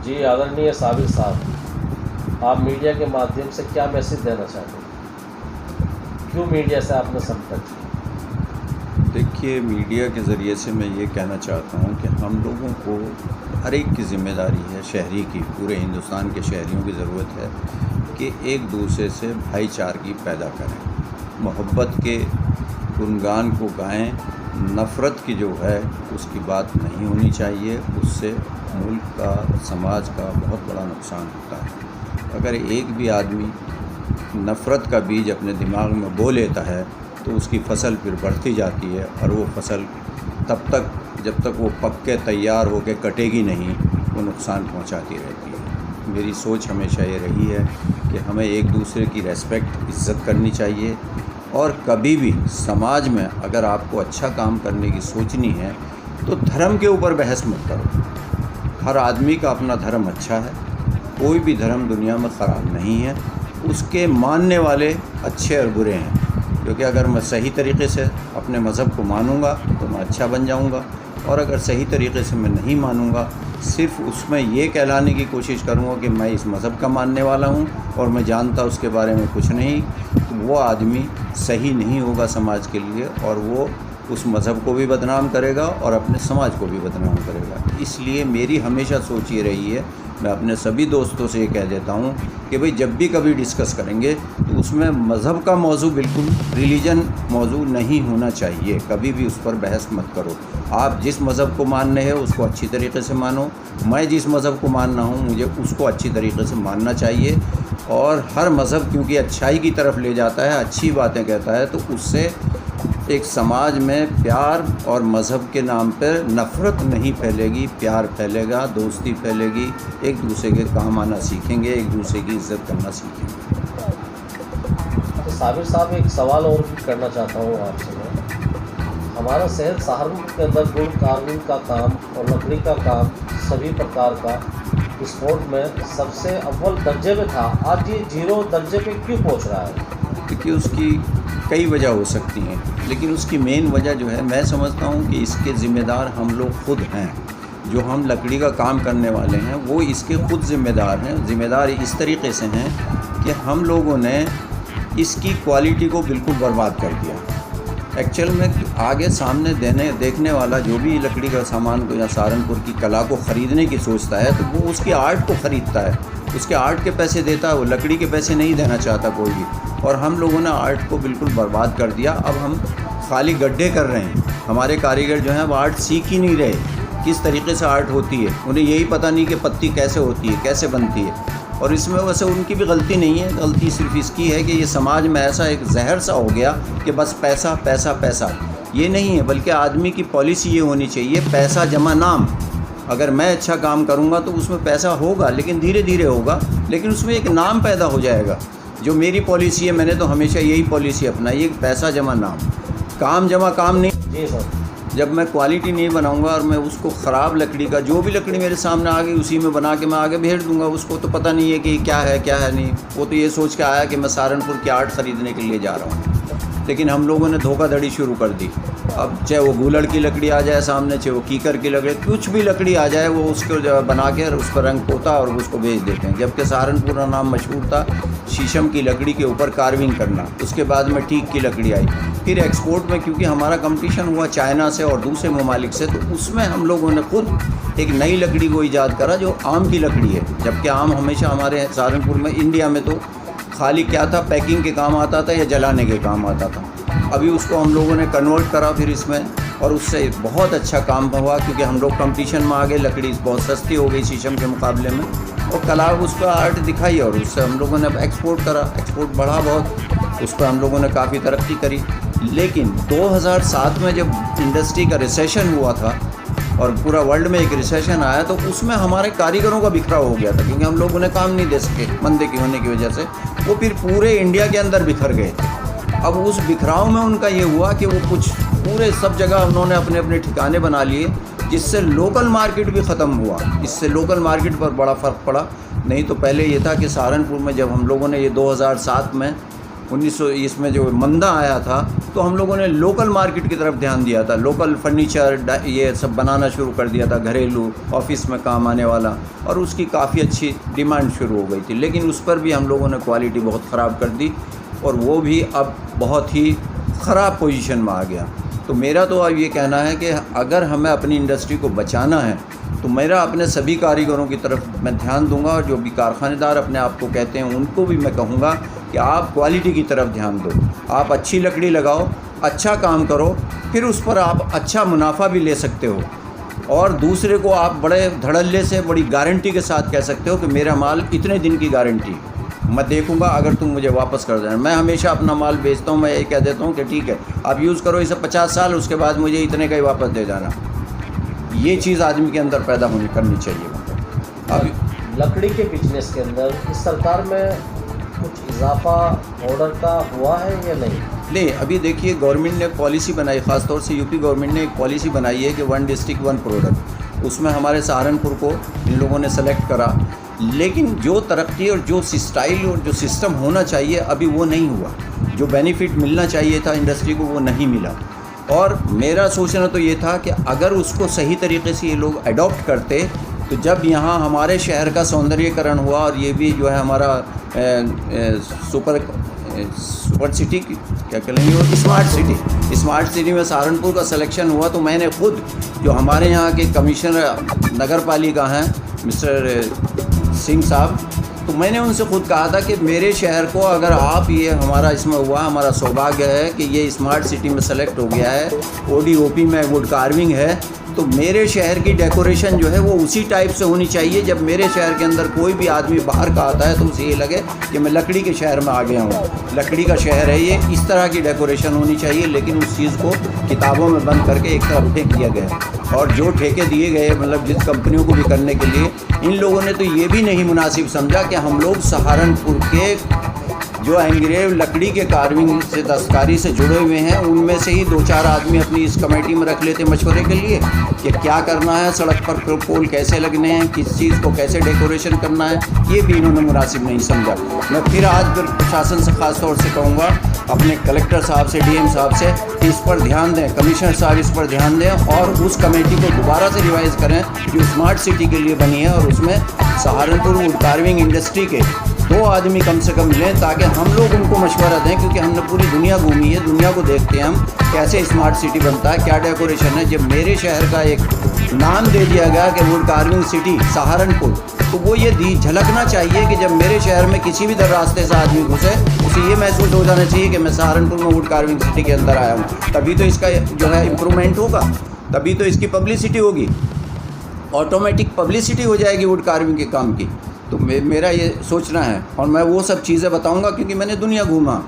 जी, आदरणीय साबिर साहब, आप मीडिया के माध्यम से क्या मैसेज देना चाहते हैं? क्यों मीडिया से आपने संपर्क किया? देखिए, मीडिया के ज़रिए से मैं ये कहना चाहता हूँ कि हम लोगों को हर एक की ज़िम्मेदारी है, शहरी की, पूरे हिंदुस्तान के शहरियों की ज़रूरत है कि एक दूसरे से भाईचारगी पैदा करें, मोहब्बत के गुणगान को गाएं। नफ़रत की जो है उसकी बात नहीं होनी चाहिए, उससे मुल्क का, समाज का बहुत बड़ा नुकसान होता है। अगर एक भी आदमी नफ़रत का बीज अपने दिमाग में बो लेता है तो उसकी फ़सल फिर बढ़ती जाती है, और वो फ़सल तब तक जब तक वो पक के तैयार हो के कटेगी नहीं, वो नुकसान पहुंचाती रहती है। मेरी सोच हमेशा ये रही है कि हमें एक दूसरे की रेस्पेक्ट, इज़्ज़त करनी चाहिए, और कभी भी समाज में अगर आपको अच्छा काम करने की सोचनी है तो धर्म के ऊपर बहस मत करो। हर आदमी का अपना धर्म अच्छा है, कोई भी धर्म दुनिया में ख़राब नहीं है, उसके मानने वाले अच्छे और बुरे हैं। क्योंकि अगर मैं सही तरीके से अपने मज़हब को मानूंगा तो मैं अच्छा बन जाऊंगा, और अगर सही तरीके से मैं नहीं मानूंगा, सिर्फ उसमें ये कहलाने की कोशिश करूंगा कि मैं इस मज़हब का मानने वाला हूं और मैं जानता उसके बारे में कुछ नहीं, तो वो आदमी सही नहीं होगा समाज के लिए, और वो उस मज़हब को भी बदनाम करेगा और अपने समाज को भी बदनाम करेगा। इसलिए मेरी हमेशा सोच ये रही है, मैं अपने सभी दोस्तों से ये कह देता हूँ कि भाई जब भी कभी डिस्कस करेंगे तो उसमें मज़हब का मौजू, बिल्कुल रिलीजन मौजू नहीं होना चाहिए। कभी भी उस पर बहस मत करो। आप जिस मज़हब को मानने हैं उसको अच्छी तरीके से मानो, मैं जिस मज़हब को मानना हूँ मुझे उसको अच्छी तरीके से मानना चाहिए। और हर मज़हब क्योंकि अच्छाई की तरफ ले जाता है, अच्छी बातें कहता है, तो उससे एक समाज में प्यार और मज़हब के नाम पर नफ़रत नहीं फैलेगी, प्यार फैलेगा, दोस्ती फैलेगी, एक दूसरे के काम आना सीखेंगे, एक दूसरे की इज़्ज़त करना सीखेंगे। तो साबिर साहब, एक सवाल और भी करना चाहता हूँ आपसे मैं। हमारा शहर सहारनपुर के अंदर वुड कार्विंग का काम और लकड़ी का काम सभी प्रकार का एक्सपोर्ट में सबसे अव्वल दर्जे में था, आज ये 0 दर्जे पे क्यों पहुँच रहा है? क्योंकि उसकी कई वजह हो सकती हैं, लेकिन उसकी मेन वजह जो है, मैं समझता हूँ कि इसके ज़िम्मेदार हम लोग खुद हैं। जो हम लकड़ी का काम करने वाले हैं वो इसके खुद ज़िम्मेदार हैं। ज़िम्मेदार इस तरीके से हैं कि हम लोगों ने इसकी क्वालिटी को बिल्कुल बर्बाद कर दिया। एक्चुअल में आगे सामने देखने वाला जो भी लकड़ी का सामान को या सहारनपुर की कला को ख़रीदने की सोचता है तो वो उसकी आर्ट को ख़रीदता है, उसके आर्ट के पैसे देता है, वो लकड़ी के पैसे नहीं देना चाहता कोई भी। और हम लोगों ने आर्ट को बिल्कुल बर्बाद कर दिया। अब हम खाली गड्ढे कर रहे हैं। हमारे कारीगर जो हैं वो आर्ट सीख ही नहीं रहे, किस तरीके से आर्ट होती है। उन्हें यही पता नहीं कि पत्ती कैसे होती है, कैसे बनती है। और इसमें वैसे उनकी भी गलती नहीं है, गलती सिर्फ इसकी है कि ये समाज में ऐसा एक जहर सा हो गया कि बस पैसा पैसा पैसा। ये नहीं है, बल्कि आदमी की पॉलिसी ये होनी चाहिए, पैसा जमा नाम। अगर मैं अच्छा काम करूँगा तो उसमें पैसा होगा, लेकिन धीरे धीरे होगा, लेकिन उसमें एक नाम पैदा हो जाएगा। जो मेरी पॉलिसी है, मैंने तो हमेशा यही पॉलिसी अपनाई है, पैसा जमा नाम, काम जमा काम नहीं। जी सर। जब मैं क्वालिटी नहीं बनाऊंगा और मैं उसको ख़राब लकड़ी का, जो भी लकड़ी मेरे सामने आ गई उसी में बना के मैं आगे भेज दूंगा, उसको तो पता नहीं है कि क्या है नहीं। वो तो ये सोच के आया कि मैं सहारनपुर की आर्ट ख़रीदने के लिए जा रहा हूँ। लेकिन हम लोगों ने धोखाधड़ी शुरू कर दी। अब चाहे वो गूलड़ की लकड़ी आ जाए सामने, चाहे वो कीकर की लकड़ी, कुछ भी लकड़ी आ जाए, वो उसको बना के उस पर रंग पोता और उसको बेच देते हैं। जबकि सहारनपुर का नाम मशहूर था शीशम की लकड़ी के ऊपर कार्विंग करना। उसके बाद में टीक की लकड़ी आई। फिर एक्सपोर्ट में क्योंकि हमारा कंपटीशन हुआ चाइना से और दूसरे ममालिक से, तो उसमें हम लोगों ने खुद एक नई लकड़ी को ईजाद करा जो आम की लकड़ी है। जबकि आम हमेशा हमारे सहारनपुर में, इंडिया में तो खाली क्या था, पैकिंग के काम आता था या जलाने के काम आता था। अभी उसको हम लोगों ने कन्वर्ट करा फिर इसमें, और उससे बहुत अच्छा काम हुआ क्योंकि हम लोग कंपटीशन में आ गए। लकड़ी बहुत सस्ती हो गई शीशम के मुकाबले में, और कला उसका आर्ट दिखाई, और उससे हम लोगों ने एक्सपोर्ट करा, एक्सपोर्ट बढ़ा बहुत, उस पर हम लोगों ने काफ़ी तरक्की करी। लेकिन 2007 में जब इंडस्ट्री का रिसेशन हुआ था और पूरा वर्ल्ड में एक रिसेशन आया, तो उसमें हमारे कारीगरों का बिखराव हो गया था, क्योंकि हम लोग उन्हें काम नहीं दे सके मंदे की होने की वजह से। वो फिर पूरे इंडिया के अंदर बिखर गए थे। अब उस बिखराव में उनका ये हुआ कि वो कुछ पूरे सब जगह उन्होंने अपने अपने ठिकाने बना लिए, जिससे लोकल मार्केट भी ख़त्म हुआ। इससे लोकल मार्केट पर बड़ा फ़र्क पड़ा। नहीं तो पहले ये था कि सहारनपुर में जब हम लोगों ने ये 2007 में 1900 इसमें जो मंदा आया था, तो हम लोगों ने लोकल मार्केट की तरफ ध्यान दिया था। लोकल फर्नीचर ये सब बनाना शुरू कर दिया था, घरेलू ऑफिस में काम आने वाला, और उसकी काफ़ी अच्छी डिमांड शुरू हो गई थी। लेकिन उस पर भी हम लोगों ने क्वालिटी बहुत ख़राब कर दी, और वो भी अब बहुत ही ख़राब पोजीशन में आ गया। तो मेरा तो अब ये कहना है कि अगर हमें अपनी इंडस्ट्री को बचाना है तो मेरा अपने सभी कारीगरों की तरफ मैं ध्यान दूंगा, और जो भी कारखानेदार अपने आप को कहते हैं उनको भी मैं कहूँगा कि आप क्वालिटी की तरफ ध्यान दो। आप अच्छी लकड़ी लगाओ, अच्छा काम करो, फिर उस पर आप अच्छा मुनाफा भी ले सकते हो, और दूसरे को आप बड़े धड़ल्ले से बड़ी गारंटी के साथ कह सकते हो कि मेरा माल इतने दिन की गारंटी, मैं देखूंगा अगर तुम मुझे वापस कर देना। मैं हमेशा अपना माल बेचता हूँ, मैं ये कह देता हूँ कि ठीक है आप यूज़ करो इसे 50 साल, उसके बाद मुझे इतने का ही वापस दे जाना। ये चीज़ आदमी के अंदर पैदा होनी करनी चाहिए। अब लकड़ी के बिजनेस के अंदर इस सरकार में कुछ इजाफा ऑर्डर का हुआ है या नहीं? अभी देखिए गवर्नमेंट ने पॉलिसी बनाई, ख़ासतौर से यूपी गवर्नमेंट ने एक पॉलिसी बनाई है कि 1 डिस्ट्रिक्ट 1 प्रोडक्ट। उसमें हमारे सहारनपुर को इन लोगों ने सेलेक्ट करा, लेकिन जो तरक्की और जो स्टाइल और जो सिस्टम होना चाहिए अभी वो नहीं हुआ। जो बेनिफिट मिलना चाहिए था इंडस्ट्री को वो नहीं मिला। और मेरा सोचना तो ये था कि अगर उसको सही तरीके से ये लोग अडॉप्ट करते, तो जब यहाँ हमारे शहर का सौंदर्यीकरण हुआ, और ये भी जो है हमारा सुपर सिटी क्या कहेंगे वो स्मार्ट सिटी में सहारनपुर का सिलेक्शन हुआ, तो मैंने खुद जो हमारे यहाँ के कमिश्नर नगर पालिका हैं मिस्टर सिंह साहब, तो मैंने उनसे खुद कहा था कि मेरे शहर को अगर आप ये हमारा इसमें हुआ, हमारा सौभाग्य है कि ये स्मार्ट सिटी में सेलेक्ट हो गया है, ODOP में वुड कार्विंग है, तो मेरे शहर की डेकोरेशन जो है वो उसी टाइप से होनी चाहिए। जब मेरे शहर के अंदर कोई भी आदमी बाहर का आता है तो उसे ये लगे कि मैं लकड़ी के शहर में आ गया हूँ, लकड़ी का शहर है ये, इस तरह की डेकोरेशन होनी चाहिए। लेकिन उस चीज़ को किताबों में बंद करके एक तरफ फेंक दिया गया, और जो ठेके दिए गए मतलब जिस कंपनियों को भी करने के लिए, इन लोगों ने तो ये भी नहीं मुनासिब समझा कि हम लोग सहारनपुर के जो एंग्रेव लकड़ी के कार्विंग से दस्तकारी से जुड़े हुए हैं उनमें से ही 2-4 आदमी अपनी इस कमेटी में रख लेते मशवरे के लिए कि क्या करना है, सड़क पर पोल कैसे लगने हैं, किस चीज़ को कैसे डेकोरेशन करना है, ये भी इन्होंने मुनासिब नहीं समझा। मैं फिर आज प्रशासन से ख़ास तौर से कहूँगा, अपने कलेक्टर साहब से, DM साहब से, इस पर ध्यान दें, कमिश्नर साहब इस पर ध्यान दें, और उस कमेटी को दोबारा से रिवाइज़ करें जो स्मार्ट सिटी के लिए बनी है, और उसमें सहारनपुर वुड कार्विंग इंडस्ट्री के 2 आदमी कम से कम लें, ताकि हम लोग उनको मशवरा दें, क्योंकि हमने पूरी दुनिया घूमी है, दुनिया को देखते हैं हम कैसे स्मार्ट सिटी बनता है, क्या डेकोरेशन है। जब मेरे शहर का एक नाम दे दिया गया कि वुड कार्विंग सिटी सहारनपुर, तो वो ये झलकना चाहिए कि जब मेरे शहर में किसी भी रास्ते से आदमी घुसे उसे ये महसूस हो जाना चाहिए कि मैं सहारनपुर में वुड कार्विंग सिटी के अंदर आया हूँ। तभी तो इसका जो है इम्प्रूवमेंट होगा, तभी तो इसकी पब्लिसिटी होगी, ऑटोमेटिक पब्लिसिटी हो जाएगी वुड कार्विंग के काम की। तो मेरा ये सोचना है, और मैं वो सब चीज़ें बताऊंगा क्योंकि मैंने दुनिया घूमा,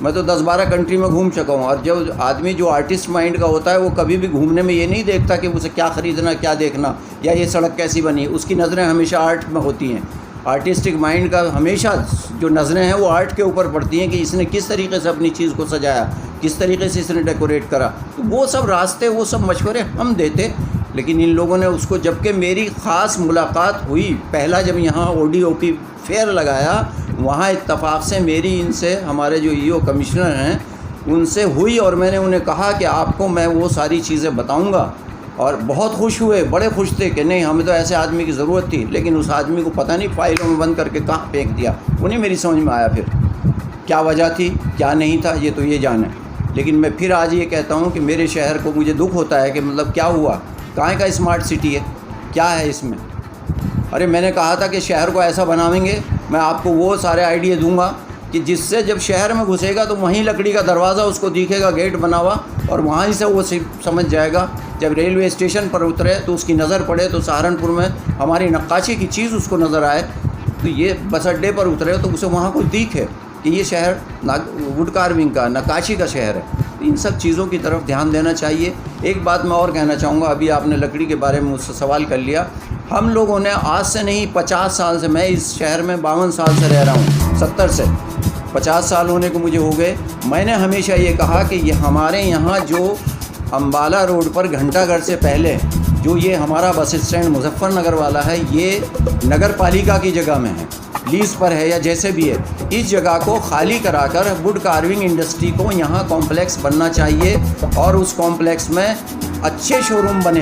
मैं तो 10-12 कंट्री में घूम चुका हूँ। और जो आदमी जो आर्टिस्ट माइंड का होता है वो कभी भी घूमने में ये नहीं देखता कि उसे क्या ख़रीदना, क्या देखना, या ये सड़क कैसी बनी। उसकी नज़रें हमेशा आर्ट में होती हैं। आर्टिस्टिक माइंड का हमेशा जो नज़रें हैं वो आर्ट के ऊपर पड़ती हैं कि इसने किस तरीके से अपनी चीज़ को सजाया, किस तरीके से इसने डेकोरेट करा। तो वो सब रास्ते, वो सब मशवरे हम देते, लेकिन इन लोगों ने उसको, जबकि मेरी ख़ास मुलाकात हुई पहला जब यहाँ ODOP फेयर लगाया, वहाँ इत्तफाक से मेरी इनसे, हमारे जो EO कमिश्नर हैं उनसे हुई, और मैंने उन्हें कहा कि आपको मैं वो सारी चीज़ें बताऊँगा। और बहुत खुश हुए, बड़े खुश थे कि नहीं हमें तो ऐसे आदमी की ज़रूरत थी, लेकिन उस आदमी को पता नहीं फाइलों में बंद करके कहाँ फेंक दिया। उन्हें मेरी समझ में आया फिर क्या वजह थी, क्या नहीं था, ये तो ये जाने। लेकिन मैं फिर आज ये कहता हूँ कि मेरे शहर को मुझे दुख होता है कि मतलब क्या हुआ, कहाँ का स्मार्ट सिटी है, क्या है इसमें। अरे मैंने कहा था कि शहर को ऐसा बनावेंगे, मैं आपको वो सारे आइडिया दूंगा कि जिससे जब शहर में घुसेगा तो वहीं लकड़ी का दरवाज़ा उसको दिखेगा, गेट बना हुआ, और वहीं से वो समझ जाएगा। जब रेलवे स्टेशन पर उतरे तो उसकी नज़र पड़े तो सहारनपुर में हमारी नक्काशी की चीज़ उसको नज़र आए, तो ये बस अड्डे पर उतरे तो उसे वहाँ कुछ दिखे कि ये शहर वुड कार्विंग का, नक्काशी का शहर है। इन सब चीज़ों की तरफ ध्यान देना चाहिए। एक बात मैं और कहना चाहूँगा, अभी आपने लकड़ी के बारे में मुझसे सवाल कर लिया। हम लोगों ने आज से नहीं 50 साल से, मैं इस शहर में 52 साल से रह रहा हूँ, 70 से 50 साल होने को मुझे हो गए। मैंने हमेशा ये कहा कि ये हमारे यहाँ जो अम्बाला रोड पर घंटाघर से पहले जो ये हमारा बस स्टैंड मुजफ्फरनगर वाला है, ये नगर पालिका की जगह में है, लीज पर है या जैसे भी है, इस जगह को खाली कराकर वुड कार्विंग इंडस्ट्री को यहाँ कॉम्प्लेक्स बनना चाहिए और उस कॉम्प्लेक्स में अच्छे शोरूम बने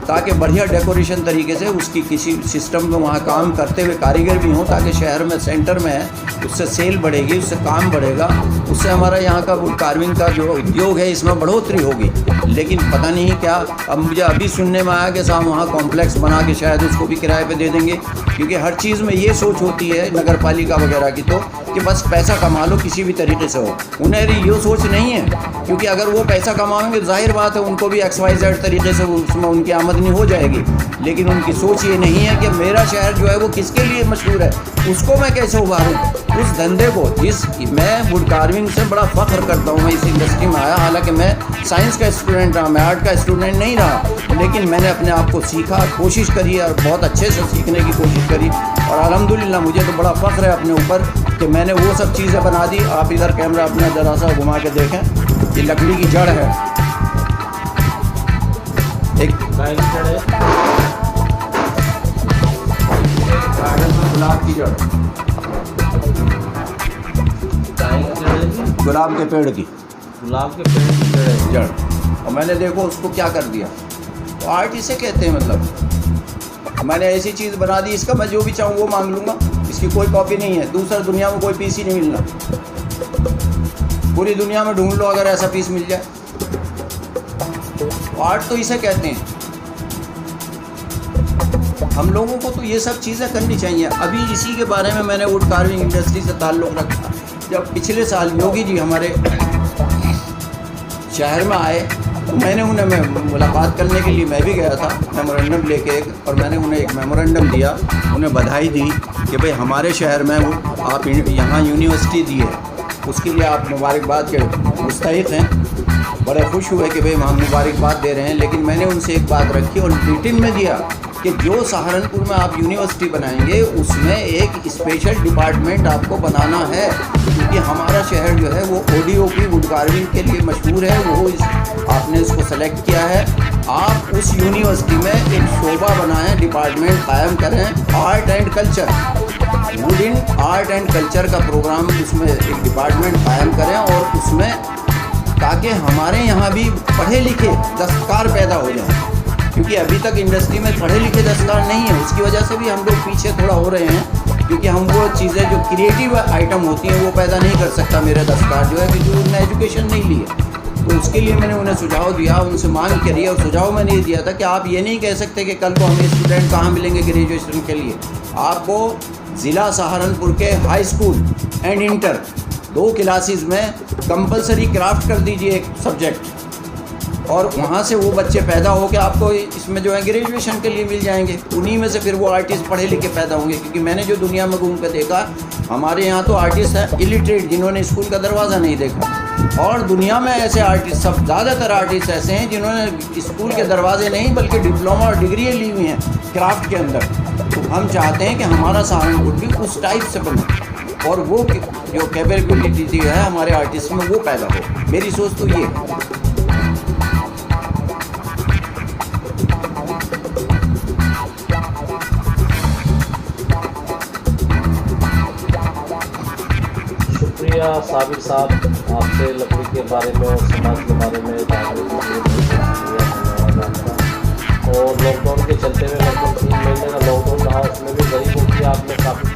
ताकि बढ़िया डेकोरेशन तरीके से उसकी किसी सिस्टम में वहाँ काम करते हुए कारीगर भी हों, ताकि शहर में सेंटर में है उससे सेल बढ़ेगी, उससे काम बढ़ेगा, उससे हमारा यहाँ का वुड कार्विंग का जो उद्योग है इसमें बढ़ोतरी होगी। लेकिन पता नहीं क्या, अब मुझे अभी सुनने में आया कि साहब वहाँ कॉम्प्लेक्स बना के शायद उसको भी किराए पे दे देंगे, क्योंकि हर चीज़ में ये सोच होती है नगर पालिका वगैरह की तो कि बस पैसा कमा लो किसी भी तरीके से हो। उन्हें ये सोच नहीं है, क्योंकि अगर वो पैसा कमाएंगे जाहिर बात है उनको भी XYZ तरीके से उसमें उनकी आमदनी हो जाएगी। लेकिन उनकी सोच ये नहीं है कि मेरा शहर जो है वो किसके लिए मशहूर है, उसको मैं कैसे उभारूँ, उस धंधे को। मैं वुड कार्विंग से बड़ा फ़ख्र करता हूँ, मैं इस इंडस्ट्री में आया, हालांकि मैं साइंस का स्टूडेंट रहा, मैं आर्ट का स्टूडेंट नहीं रहा, लेकिन मैंने अपने आप को सीखा, कोशिश करी और बहुत अच्छे से सीखने की कोशिश करी और अल्हम्दुलिल्लाह मुझे तो बड़ा फ़ख्र है अपने ऊपर कि मैंने वो सब चीज़ें बना दी। आप इधर कैमरा अपना ज़रा सा घुमा के देखें, ये लकड़ी की जड़ है, एक गुलाब की जड़, गुलाब के पेड़ की, गुलाब के पेड़ की जड़। और मैंने देखो उसको क्या कर दिया, तो आर्ट इसे कहते हैं। मतलब मैंने ऐसी चीज़ बना दी, इसका मैं जो भी चाहूँ वो मांग लूँगा, इसकी कोई कॉपी नहीं है, दूसरा दुनिया में कोई पीस ही नहीं मिलना, पूरी दुनिया में ढूंढ लो अगर ऐसा पीस मिल जाए। आर्ट तो इसे कहते हैं। हम लोगों को तो ये सब चीज़ें करनी चाहिए। अभी इसी के बारे में मैंने वुड कार्विंग इंडस्ट्री से ताल्लुक़ रखा। जब पिछले साल योगी जी हमारे शहर में आए तो मैंने उन्हें मुलाकात करने के लिए मैं भी गया था मेमोरेंडम लेके, और मैंने उन्हें एक मेमोरेंडम दिया, उन्हें बधाई दी कि भाई हमारे शहर में आप यहाँ यूनिवर्सिटी दी है, उसके लिए आप मुबारकबाद के मुस्तहिक़ हैं। बड़े खुश हुए कि भाई हम मुबारकबाद दे रहे हैं। लेकिन मैंने उनसे एक बात रखी और रिटन में दिया कि जो सहारनपुर में आप यूनिवर्सिटी बनाएंगे उसमें एक स्पेशल डिपार्टमेंट आपको बनाना है, क्योंकि हमारा शहर जो है वो ODOP वुड कार्विंग के लिए मशहूर है। वो आपने इसको सेलेक्ट किया है, आप उस यूनिवर्सिटी में एक शोबा बनाएं, डिपार्टमेंट कायम करें, art and culture, would in art and culture का प्रोग्राम, उसमें एक डिपार्टमेंट कायम करें और उसमें ताकि हमारे यहाँ भी पढ़े लिखे दस्तकार पैदा हो जाएं, क्योंकि अभी तक इंडस्ट्री में पढ़े लिखे दस्तकार नहीं है। उसकी वजह से भी हम लोग पीछे थोड़ा हो रहे हैं, क्योंकि हम वो चीज़ें जो क्रिएटिव आइटम होती हैं वो पैदा नहीं कर सकता मेरा दस्तकार जो है, क्योंकि उन्होंने एजुकेशन नहीं ली है। तो उसके लिए मैंने उन्हें सुझाव दिया, उनसे मांग करी और सुझाव मैंने ये दिया था कि आप ये नहीं कह सकते कि कल को हमें स्टूडेंट कहाँ मिलेंगे ग्रेजुएशन के लिए। आपको ज़िला सहारनपुर के high school and inter 2 classes में कंपलसरी क्राफ्ट कर दीजिए एक सब्जेक्ट, और वहाँ से वो बच्चे पैदा हो के आपको इसमें जो है ग्रेजुएशन के लिए मिल जाएंगे। उन्हीं में से फिर वो आर्टिस्ट पढ़े लिखे पैदा होंगे, क्योंकि मैंने जो दुनिया में घूम कर देखा, हमारे यहाँ तो आर्टिस्ट हैं इलिटरेट जिन्होंने स्कूल का दरवाज़ा नहीं देखा, और दुनिया में ऐसे आर्टिस्ट सब ज़्यादातर आर्टिस्ट ऐसे हैं जिन्होंने स्कूल के दरवाजे नहीं बल्कि डिप्लोमा और डिग्री ली हुई हैं क्राफ्ट के अंदर। तो हम चाहते हैं कि हमारा सहारनपुर भी उस टाइप से बने और वो जो कैपेबिलिटी है हमारे आर्टिस्ट में वो पैदा हो। मेरी सोच तो ये है। शुक्रिया साबिर साहब, आपसे लकड़ी के बारे में और समाज के बारे में जानने के लिए धन्यवाद आपका। और लॉकडाउन के चलते हुए लगभग 3 महीने का लॉकडाउन रहा, उसमें भी गरीबों की आपने काफ़ी